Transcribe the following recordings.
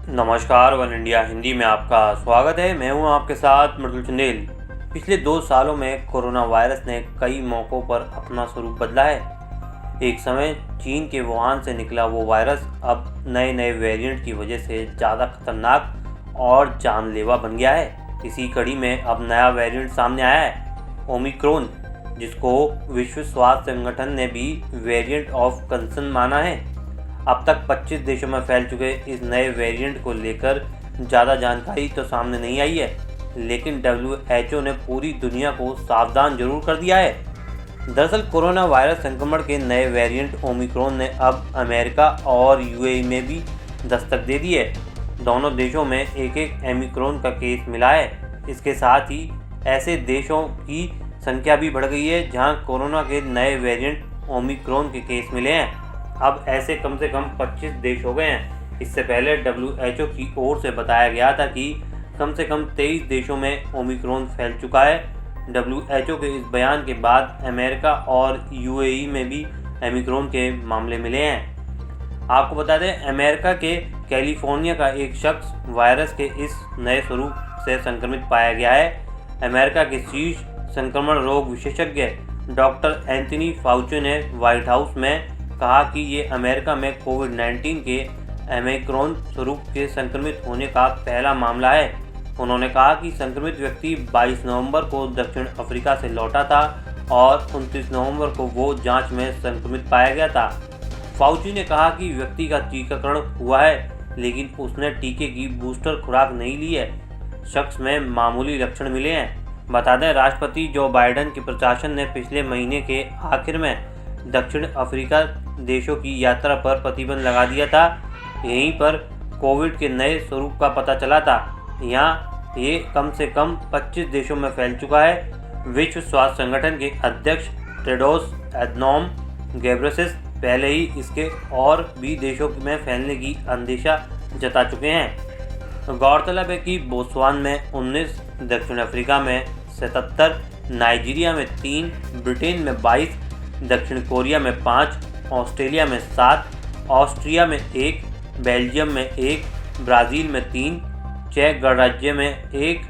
नमस्कार, one India Hindi में आपका स्वागत है। मैं हूं आपके साथ मृदुल चंदेल। पिछले 2 सालों में कोरोना वायरस ने कई मौक़ों पर अपना स्वरूप बदला है। एक समय चीन के वुहान से निकला वो वायरस अब नए वेरिएंट की वजह से ज़्यादा खतरनाक और जानलेवा बन गया है। इसी कड़ी में अब नया वेरिएंट सामने आया है, ओमिक्रॉन, जिसको विश्व स्वास्थ्य संगठन ने भी वेरिएंट ऑफ कंसर्न माना है। अब तक 25 देशों में फैल चुके इस नए वेरिएंट को लेकर ज़्यादा जानकारी तो सामने नहीं आई है, लेकिन WHO ने पूरी दुनिया को सावधान जरूर कर दिया है। दरअसल कोरोना वायरस संक्रमण के नए वेरिएंट ओमिक्रॉन ने अब अमेरिका और UAE में भी दस्तक दे दी है। दोनों देशों में एक ओमिक्रॉन का केस मिला है। इसके साथ ही ऐसे देशों की संख्या भी बढ़ गई है जहां कोरोना के नए वेरिएंट ओमिक्रॉन के केस मिले हैं। अब ऐसे कम से कम 25 देश हो गए हैं। इससे पहले WHO की ओर से बताया गया था कि कम से कम 23 देशों में ओमिक्रॉन फैल चुका है। WHO के इस बयान के बाद अमेरिका और UAE में भी ओमिक्रॉन के मामले मिले हैं। आपको बता दें, अमेरिका के कैलिफोर्निया का एक शख्स वायरस के इस नए स्वरूप से संक्रमित पाया गया है। अमेरिका के शीर्ष संक्रमण रोग विशेषज्ञ डॉक्टर एंथनी फाउची ने व्हाइट हाउस में कहा कि ये अमेरिका में कोविड-19 के ओमिक्रॉन स्वरूप के संक्रमित होने का पहला मामला है। उन्होंने कहा कि संक्रमित व्यक्ति 22 नवंबर को दक्षिण अफ्रीका से लौटा था और 29 नवंबर को वो जांच में संक्रमित पाया गया था। फाउची ने कहा कि व्यक्ति का टीकाकरण हुआ है, लेकिन उसने टीके की बूस्टर खुराक नहीं ली है। शख्स में मामूली लक्षण मिले हैं। बता दें, राष्ट्रपति जो बाइडेन के प्रशासन ने पिछले महीने के आखिर में दक्षिण अफ्रीका देशों की यात्रा पर प्रतिबंध लगा दिया था। यहीं पर कोविड के नए स्वरूप का पता चला था। यहाँ ये कम से कम 25 देशों में फैल चुका है। विश्व स्वास्थ्य संगठन के अध्यक्ष टेड्रोस अधनॉम घेब्रेयेसस पहले ही इसके और भी देशों में फैलने की अंदेशा जता चुके हैं। गौरतलब है कि बोत्सवाना में 19, दक्षिण अफ्रीका में 77, नाइजीरिया में 3, ब्रिटेन में 22, दक्षिण कोरिया में 5, ऑस्ट्रेलिया में 7, ऑस्ट्रिया में 1, बेल्जियम में 1, ब्राज़ील में 3, चेक गणराज्य में 1,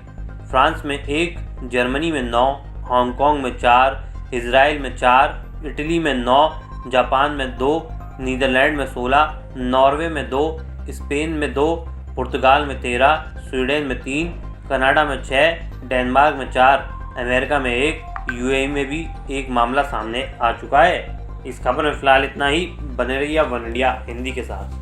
फ्रांस में 1, जर्मनी में 9, हांगकांग में 4, इजराइल में 4, इटली में 9, जापान में 2, नीदरलैंड में 16, नॉर्वे में 2, स्पेन में 2, पुर्तगाल में 13, स्वीडन में 3, कनाडा में 6, डेनमार्क में 4, अमेरिका में 1, UAE में भी एक मामला सामने आ चुका है। इस खबर में फिलहाल इतना ही। बने रहिए वन इंडिया हिंदी के साथ।